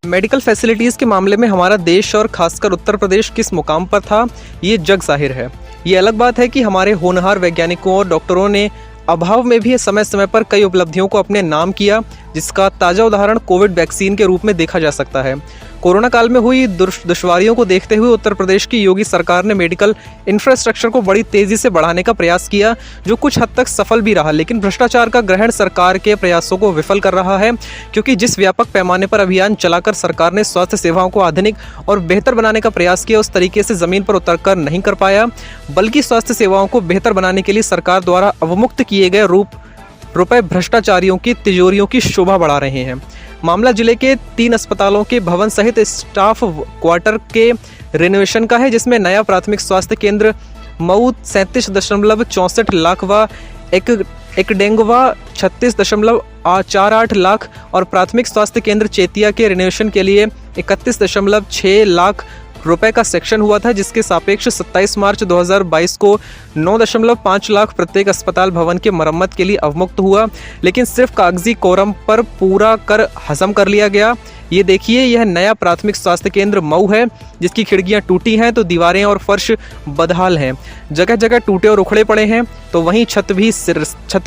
Medical facilities के मामले में हमारा देश और खासकर उत्तर प्रदेश किस मुकाम पर था, ये जग जाहिर है। ये अलग बात है कि हमारे होनहार वैज्ञानिकों और डॉक्टरों ने अभाव में भी समय समय पर कई उपलब्धियों को अपने नाम किया, जिसका ताज़ा उदाहरण कोविड वैक्सीन के रूप में देखा जा सकता है। कोरोना काल में हुई दुश्वारियों को देखते हुए उत्तर प्रदेश की योगी सरकार ने मेडिकल इंफ्रास्ट्रक्चर को बड़ी तेज़ी से बढ़ाने का प्रयास किया, जो कुछ हद तक सफल भी रहा। लेकिन भ्रष्टाचार का ग्रहण सरकार के प्रयासों को विफल कर रहा है, क्योंकि जिस व्यापक पैमाने पर अभियान चलाकर सरकार ने स्वास्थ्य सेवाओं को आधुनिक और बेहतर बनाने का प्रयास किया, उस तरीके से ज़मीन पर उतरकर नहीं कर पाया। बल्कि स्वास्थ्य सेवाओं को बेहतर बनाने के लिए सरकार द्वारा अवमुक्त किए गए रुपए भ्रष्टाचारियों की तिजोरियों की शोभा बढ़ा रहे हैं। मामला जिले के 3 अस्पतालों के भवन सहित स्टाफ क्वार्टर के रिनोवेशन का है, जिसमें नया प्राथमिक स्वास्थ्य केंद्र मऊ 37.64 लाख व एक डेंगुवा 36.48 लाख और प्राथमिक स्वास्थ्य केंद्र चेतिया के रिनोवेशन के लिए 31.6 लाख रुपए का सेक्शन हुआ था, जिसके सापेक्ष 27 मार्च 2022 को 9.5 लाख प्रत्येक अस्पताल भवन के मरम्मत के लिए अवमुक्त हुआ। लेकिन सिर्फ कागजी कोरम पर पूरा कर हजम कर लिया गया। ये देखिए, यह नया प्राथमिक स्वास्थ्य केंद्र मऊ है, जिसकी खिड़कियां टूटी हैं तो दीवारें और फर्श बदहाल हैं, जगह जगह टूटे और उखड़े पड़े हैं, तो वहीं छत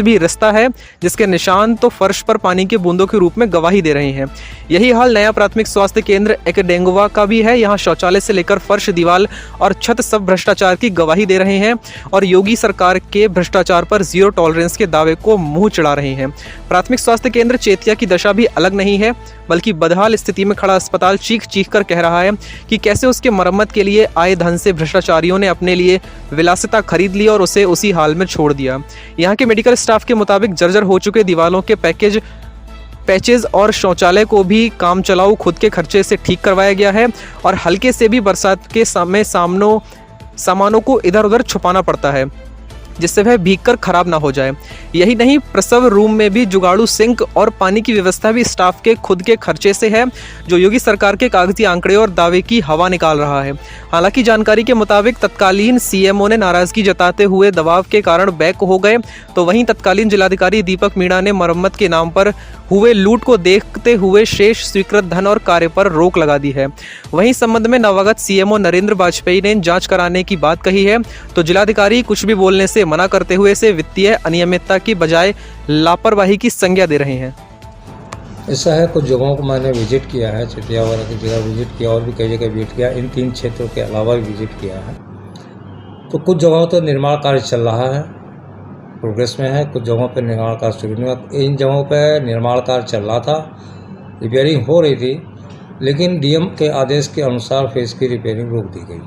भी रिश्ता है, जिसके निशान तो फर्श पर पानी के बूंदों के रूप में गवाही दे रहे हैं। यही हाल नया प्राथमिक स्वास्थ्य केंद्र एक डेंगुवा का भी है। यहाँ शौचालय से लेकर फर्श, दीवार और छत सब भ्रष्टाचार की गवाही दे रहे हैं और योगी सरकार के भ्रष्टाचार पर जीरो टॉलरेंस के दावे को मुंह चढ़ा रहे हैं। प्राथमिक स्वास्थ्य केंद्र चेतिया की दशा भी अलग नहीं है, बल्कि बदहाल स्थिति में खड़ा अस्पताल चीख चीख कर कह रहा है कि कैसे उसके मरम्मत के लिए आए धन से भ्रष्टाचारियों ने अपने लिए विलासिता खरीद ली और उसे उसी हाल में छोड़ दिया। यहाँ के मेडिकल स्टाफ के मुताबिक जर्जर हो चुके दीवारों के पैचेज और शौचालय को भी काम चलाऊ खुद के खर्चे से ठीक करवाया गया है और हल्के से भी बरसात के समय सामानों को इधर उधर छुपाना पड़ता है, जिससे वह भीगकर खराब ना हो जाए। यही नहीं, प्रसव रूम में भी जुगाड़ू सिंक और पानी की व्यवस्था भी स्टाफ के खुद के खर्चे से है, जो योगी सरकार के कागजी आंकड़े और दावे की हवा निकाल रहा है। हालांकि जानकारी के मुताबिक तत्कालीन सीएमओ ने नाराजगी जताते हुए दबाव के कारण बैक हो गए, तो वहीं तत्कालीन जिलाधिकारी दीपक मीणा ने मरम्मत के नाम पर हुए लूट को देखते हुए शेष स्वीकृत धन और कार्य पर रोक लगा दी है। वहीं इस संबंध में नवागत सीएमओ नरेंद्र वाजपेयी ने जांच कराने की बात कही है, तो जिलाधिकारी कुछ भी बोलने से मना करते हुए इसे वित्तीय अनियमितता की बजाय लापरवाही की संज्ञा दे रहे हैं। ऐसा है, कुछ जगहों को मैंने विजिट किया है, चेतिया वाला की जगह विजिट किया और भी कई जगह विजिट किया, इन 3 क्षेत्रों के अलावा भी विजिट किया है। तो कुछ जगहों तो निर्माण कार्य चल रहा है, प्रोग्रेस में है, कुछ जगहों पर निर्माण कार्य शुरू नहीं हुआ। इन जगहों पर निर्माण कार्य चल रहा था, रिपेयरिंग हो रही थी, लेकिन डीएम के आदेश के अनुसार फेस की रिपेयरिंग रोक दी गई,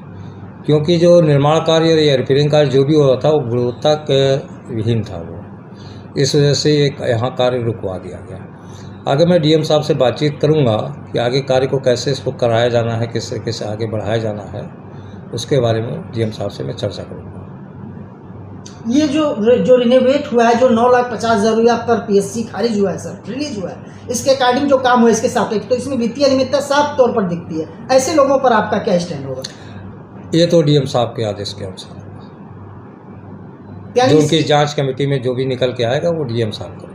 क्योंकि जो निर्माण कार्य या रिपेयरिंग कार्य जो भी हो रहा था वो गुणवत्ता के विहीन था। वो इस वजह से यहाँ कार्य रुकवा दिया गया। आगे मैं डीएम साहब से बातचीत करूँगा कि आगे कार्य को कैसे इसको कराया जाना है, किस तरीके से आगे बढ़ाया जाना है, उसके बारे में डीएम साहब से मैं चर्चा करूँगा। ये जो रिनोवेट हुआ है, जो 9,50,000 पर पीएससी खारिज हुआ है सर, रिलीज हुआ है, इसके अकॉर्डिंग जो काम हुआ इसके सापेक्ष, तो इसमें वित्तीय अनियमितता साफ तौर पर दिखती है। ऐसे लोगों पर आपका क्या स्टैंड होगा? ये तो डीएम साहब के आदेश के अनुसार, जो उनकी जांच कमेटी में जो भी निकल के आएगा वो डीएम साहब करेंगे।